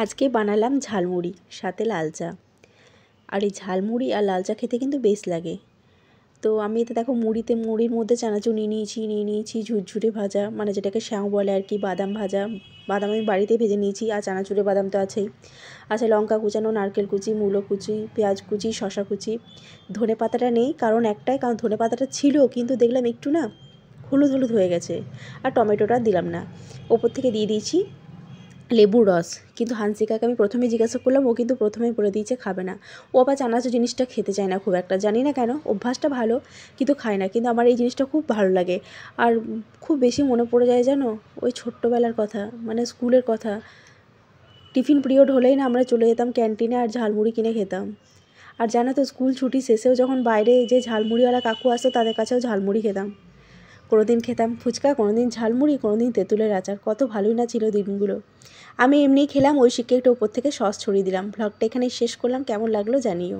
আজকে বানালাম ঝালমুড়ি সাথে লাল চা। আর এই ঝালমুড়ি আর লাল চা খেতে কিন্তু বেশ লাগে। তো আমি এতে দেখো মুড়ির মধ্যে চানাচুর নিয়ে নিয়েছি ঝুরঝুরে ভাজা, মানে যেটাকে স্যাও বলে আর কি, বাদাম ভাজা। বাদাম আমি বাড়িতেই ভেজে নিয়েছি, আর চানাচুরে বাদাম তো আছেই। আচ্ছা, লঙ্কা কুচানো, নারকেল কুচি, মূলো কুচি, পেঁয়াজ কুচি, শশা কুচি। ধনে পাতাটা নেই কারণ ধনে পাতাটা ছিল কিন্তু দেখলাম একটু না হলুদ হলুদ হয়ে গেছে, আর টমেটোটা দিলাম না। ওপর থেকে দিয়ে দিয়েছি লেবুর রস। কিন্তু হান্সিকাকে আমি প্রথমে জিজ্ঞাসা করলাম, ও কিন্তু প্রথমেই বলে দিয়েছে খাবে না। ও আবার চানাচুর জিনিসটা খেতে চায় না খুব একটা, জানি না কেন, অভ্যাসটা ভালো কিন্তু খায় না। কিন্তু আমার এই জিনিসটা খুব ভালো লাগে। আর খুব বেশি মনে পড়ে যায় জানো ওই ছোট্টবেলার কথা, মানে স্কুলের কথা। টিফিন পিরিয়ড হলেই না আমরা চলে যেতাম ক্যান্টিনে আর ঝালমুড়ি কিনে খেতাম। আর জানো তো, স্কুল ছুটি শেষেও যখন বাইরে যে ঝালমুড়িওয়ালা কাকু আসতো তাদের কাছেও ঝালমুড়ি খেতাম। কোনো দিন খেতাম ফুচকা, কোনো দিন ঝালমুড়ি, কোনো দিন তেঁতুলের আচার। কত ভালোই না ছিল দিনগুলো। আমি এমনিই খেলাম, ঐশীকে একটু ওপর থেকে সস ছড়িয়ে দিলাম। ভ্লগটা এখানেই শেষ করলাম, কেমন লাগলো জানিও।